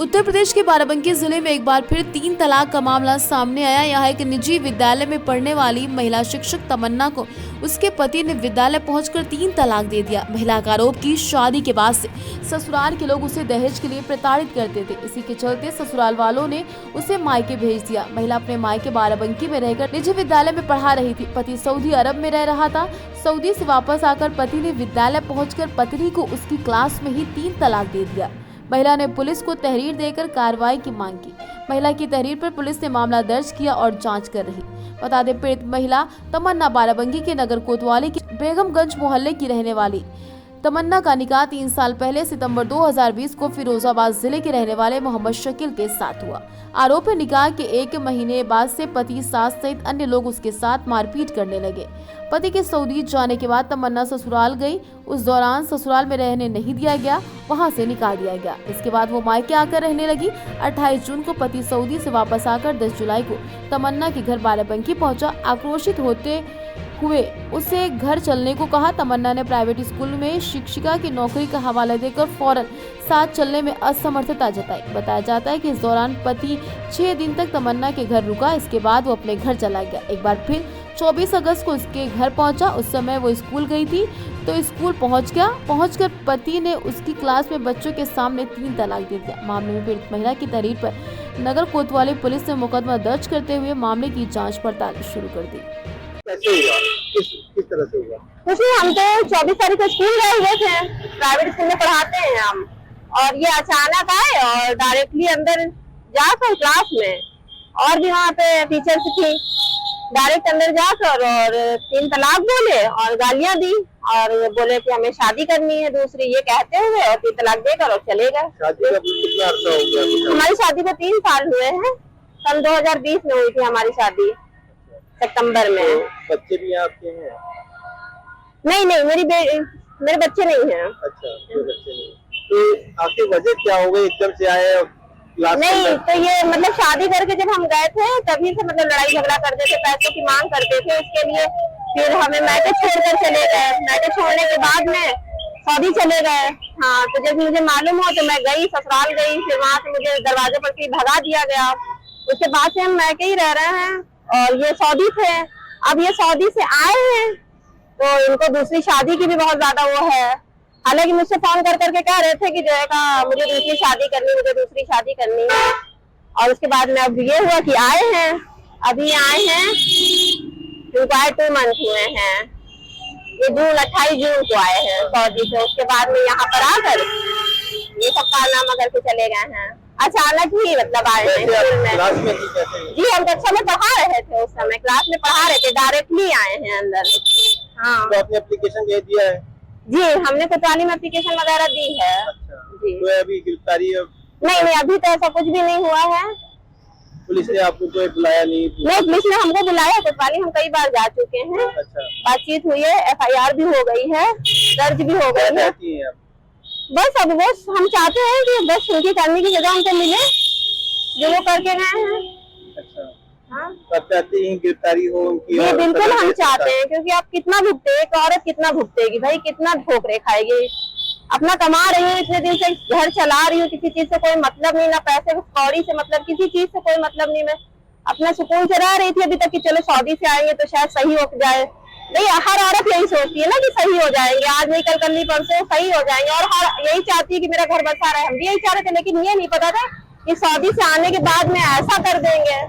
उत्तर प्रदेश के बाराबंकी जिले में एक बार फिर 3 तलाक का मामला सामने आया। यहाँ एक निजी विद्यालय में पढ़ने वाली महिला शिक्षक तमन्ना को उसके पति ने विद्यालय पहुंचकर 3 तलाक दे दिया। महिला का आरोप की शादी के बाद से ससुराल के लोग उसे दहेज के लिए प्रताड़ित करते थे। इसी के चलते ससुराल वालों ने उसे मायके भेज दिया। महिला अपने मायके बाराबंकी में रहकर निजी विद्यालय में पढ़ा रही थी। पति सऊदी अरब में रह रहा था। सऊदी से वापस आकर पति ने विद्यालय पहुंचकर पत्नी को उसकी क्लास में ही 3 तलाक दे दिया। महिला ने पुलिस को तहरीर देकर कार्रवाई की मांग की। महिला की तहरीर पर पुलिस ने मामला दर्ज किया और जांच कर रही। बता दें, पीड़ित महिला तमन्ना बाराबंकी के नगर कोतवाली के बेगमगंज मोहल्ले की रहने वाली। तमन्ना का निकाह 3 साल पहले सितंबर 2020 को फिरोजाबाद जिले के रहने वाले मोहम्मद शकील के साथ हुआ। आरोप है निकाह के 1 महीने बाद से पति, सास सहित अन्य लोग उसके साथ मारपीट करने लगे। पति के सऊदी जाने के बाद तमन्ना ससुराल गई। उस दौरान ससुराल में रहने नहीं दिया गया, वहां से निकाल दिया गया। इसके बाद वो मायके आकर रहने लगी। 28 जून को पति सऊदी से वापस आकर 10 जुलाई को तमन्ना के घर बाराबंकी पहुंचा। आक्रोशित होते हुए उसे घर चलने को कहा। तमन्ना ने प्राइवेट स्कूल में शिक्षिका की नौकरी का हवाला देकर फौरन साथ चलने में असमर्थता जताई। बताया जाता है कि इस दौरान पति 6 दिन तक तमन्ना के घर रुका। इसके बाद वो अपने घर चला गया। एक बार फिर 24 अगस्त को उसके घर पहुंचा। उस समय वो स्कूल गई थी तो स्कूल पहुंचकर पति ने उसकी क्लास में बच्चों के सामने 3 तलाक दे दिया। मामले में पीड़ित महिला की तहरीर पर नगर कोतवाली पुलिस ने मुकदमा दर्ज करते हुए मामले की जाँच पड़ताल शुरू कर दी। कैसे हुआ? किस तरह से हुआ? कुछ नहीं, हम तो 24 तारीख को स्कूल गए हुए थे। प्राइवेट स्कूल में पढ़ाते हैं हम, और ये अचानक आए और डायरेक्टली अंदर जाकर क्लास में, और भी वहाँ पे टीचर्स थी, डायरेक्ट अंदर जाकर और 3 तलाक बोले और गालियां दी और बोले कि हमें शादी करनी है दूसरी, ये कहते हुए और 3 तलाक देकर और चले गए। शादी का कितना अर्सा हो गया? हमारी शादी को 3 साल हुए हैं। सन 2020 में हुई थी हमारी शादी, सितंबर में। तो बच्चे भी आपके हैं? नहीं, मेरे बच्चे नहीं हैं। अच्छा, कोई बच्चे नहीं। तो आपकी वजह क्या हो गई, एकदम से आए और क्लास नहीं, तो ये मतलब शादी करके जब हम गए थे तभी से मतलब लड़ाई झगड़ा करते थे, पैसों की मांग करते थे उसके लिए। फिर हमें मायके छोड़कर चले गए। मायके छोड़ने के बाद में सऊदी चले गए। हाँ, तो जब मुझे मालूम हो तो मैं गई, ससुराल गई। फिर वहाँ से मुझे दरवाजे पर के भगा दिया गया। उसके बाद से हम मायके ही रह रहे हैं। और ये सऊदी थे, अब ये सऊदी से आए हैं तो इनको दूसरी शादी की भी बहुत ज्यादा वो है। हालांकि मुझसे फोन कर करके कह रहे थे कि जो है मुझे दूसरी शादी करनी है। और उसके बाद में अब ये हुआ कि आए हैं, अभी आए हैं, इनको आए 2 मंथ हुए हैं। ये 28 जून को आए हैं सऊदी से। उसके बाद में यहाँ पर आकर ये सब कारनामा करके चले गए हैं। अचानक ही मतलब आए हैं स्कूल में। क्लास में थी कैसे? जी, हम कक्षा में पढ़ा रहे थे, उस समय क्लास में पढ़ा रहे थे, डायरेक्टली आए हैं अंदर। हाँ, तो आपने एप्लीकेशन दे दिया है? जी, हमने कोतवाली में एप्लीकेशन वगैरह दी है। अच्छा जी। तो अभी गिरफ्तारी नहीं, अभी तो ऐसा कुछ भी नहीं हुआ है। पुलिस ने आपको कोई बुलाया नहीं? नहीं, पुलिस ने हमको बुलाया। कोतवाली हम कई बार जा चुके हैं। अच्छा, बातचीत हुई है, FIR भी हो गई है, दर्ज भी हो गई है। बस अब बस हम चाहते हैं कि बस उनकी करने की जगह उनको मिले जो वो करके गए हैं। अच्छा, हाँ, चाहते हैं गिरफ्तारी हो उनकी? जी बिल्कुल हम चाहते हैं, क्योंकि आप कितना भुगते, एक औरत कितना भुगतेगी भाई, कितना ठोकरे खाएगी। अपना कमा रही हूँ, इतने दिन से घर चला रही हूँ, किसी चीज से कोई मतलब नहीं, ना पैसे कौड़ी से मतलब, किसी चीज से कोई मतलब नहीं। मैं अपना सुकून से रह रही थी अभी तक कि चलो सऊदी से आएंगे तो शायद सही हो जाए। नहीं, हर औरत यही सोचती है ना कि सही हो जाएंगे, आज नहीं कल नहीं परसों सही हो जाएंगे, और हर यही चाहती है कि मेरा घर बसा रहे। हम भी यही चाह रहे थे, लेकिन ये नहीं पता था कि सऊदी से आने के बाद में ऐसा कर देंगे।